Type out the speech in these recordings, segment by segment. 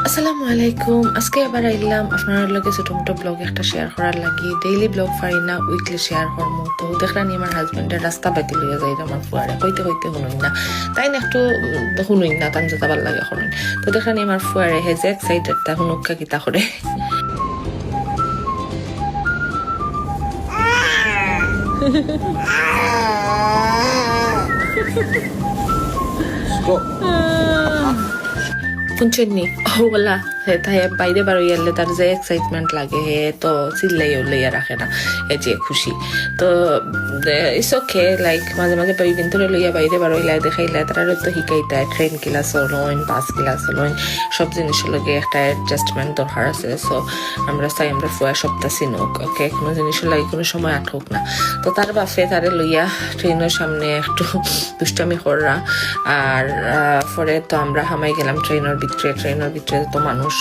আসসালামু আলাইকুম। আজকে আবার আইলাম আপনার লগে ছোট মোটো ব্লগ একটা শেয়ার করার লাগি। ডেইলি ব্লগ পারি না, উইকলি শেয়ার করবো। তো দেখলানি আমার হাজবেন্ডের রাস্তা পাতি লইয়া যাই আমার ফুয়ারে হইতে হইতে শুনুন না, তাই না একটু শুনুন না, তান যেতে ভাল লাগে শুনুন। তো দেখলানি আমার ফুয়ারে হেজে এক্সাইটেড তা শুনুকা কিতা করে। শুনছেননি ওলা তাই বাইরে বার হইয়ালে তার যে এক্সাইটমেন্ট লাগে হে তো চিল্লাই লইয়া রাখে না, এ যে খুশি। তো ইটস ওকে, লাইক মাঝে মাঝে কিন্তু লইয়া বাইরে বার হইলাই দেখাইলে তারা তো শিকাইতায় ট্রেন ক্লাস হলইন, বাস ক্লাস হলইন, সব জিনিসের লগে একটা অ্যাডজাস্টমেন্ট দরকার আছে। সো আমরা চাই আমরা ফুয়া সপ্তাহ চিনুক, ওকে, কোনো জিনিসের লাগে কোনো সময় আটক না। তো তার বাপে তারে লইয়া ট্রেনের সামনে একটু দুষ্টামি কররা, আর পরে তো আমরা হামাই গেলাম ট্রেনের ভিতরে তো মানুষ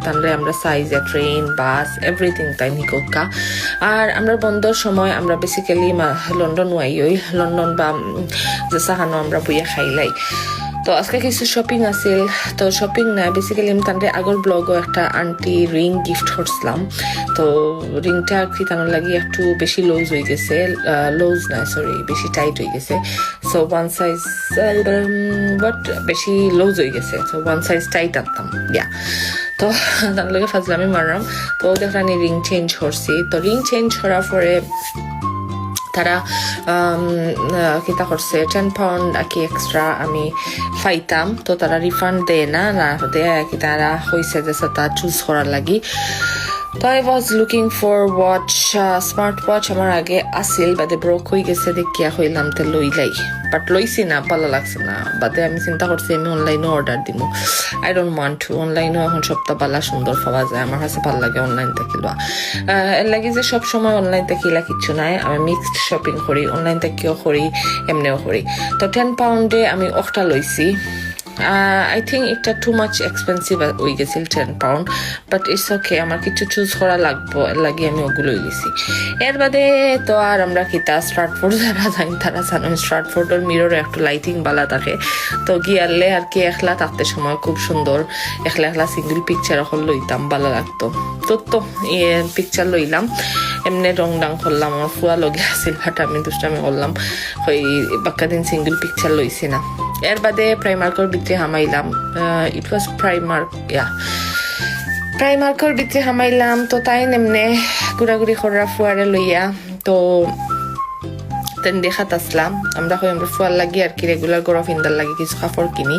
তানরে আমরা চাই যে ট্রেন বাস এভরিথিং তাই নিকা। আর আমরা বন্ধর সময় আমরা বেসিক্যালি লন্ডন ওই লন্ডন বা যে সাহানো আমরা বইয়া খাইলাই। তো আজকে কিছু শপিং আছিল, তো শপিং না বেসিক্যালি আমি তাদের আগর ব্লগও একটা আন্টি রিং গিফট করছিলাম। তো রিংটা কি তার লাগি একটু বেশি লুজ হয়ে গেছে, বেশি টাইট হয়ে গেছে। সো ওয়ান সাইজ বাট বেশি লুজ হয়ে গেছে, তো ওয়ান সাইজ টাইট আনতাম ইয়া। তো তার লগে ফাজলামি মারলাম। তো দেখলাম রিং চেঞ্জ করছি। তো রিং চেঞ্জ করার পরে তারা কিতা করছে 10 পাউন্ড আর কি এক্সট্রা আমি পাইতাম। তো তারা রিফান্ড দেয় না দেয় আর কি, তারা হয়েছে যে তা চুজ করার লাগি। তো I was looking for watch, smart watch আমার আগে আসিল, বাদে ব্রোক হয়ে গেছে দেখিয়া হইলাম তো লইলাই, বাট লইছি না, ভালো লাগছে না। বাদে আমি চিন্তা করছি আমি অনলাইনে অর্ডার দিব। আই ডোন্ট ওয়ান্ট টু, অনলাইনেও এখন সবটা পালা সুন্দর পাওয়া যায়, আমার কাছে ভালো লাগে অনলাইন থেকে লওয়া। এর লাগে যে সব সময় অনলাইন থেকে ইলা কিচ্ছু নাই, আমি মিক্সড শপিং করি, অনলাইন থেকেও করি এমনিও করি। তো 10 পাউন্ডে আমি একটা লইছি। আই থিঙ্ক এটা টু মাচ এক্সপেন্সিভ হয়ে গেছিল 10 পাউন্ড, বাট ইটস ওকে, আমার কিছু চুজ করা লাগবো, এর লাগে আমি ওগুলোই লিছি। এর বাদে তো আর আমরা কিতা স্ট্রাটফোর্ড যারা যাই তারা জানো স্ট্রাটফোর্ডের মিররে একটু লাইটিং বালা থাকে। তো গিয়ারলে আর কি একলা থাকতে সময় খুব সুন্দর একলা সিঙ্গল পিকচার এখন লইতাম, ভালো লাগতো। তো পিকচার লইলাম, এমনি রং ডাং করলাম, আমার ফুয়া লগে আসিল, বাট আমি দুষ্টামি করলাম, ওই বাক্কা দিন সিঙ্গল পিকচার লইছি না। এর বাদে প্রাইমার্কর ভিতরে হামাইলাম, ইট ওয়াজ প্রাইমার্কর ভিতরে হামাইলাম। তো তাই এমনে ঘুরাঘুরি করা ফুয়ারে লইয়া, তো তেন দেখাত আসলাম আমরা ফুয়ার লাগি আর কি রেগুলার গরম ফিন্দার লাগে কিছু কাপড় কিনি।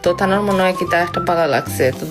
তো তানোর মনে হয় কি তা একটা ভালো লাগছে। তো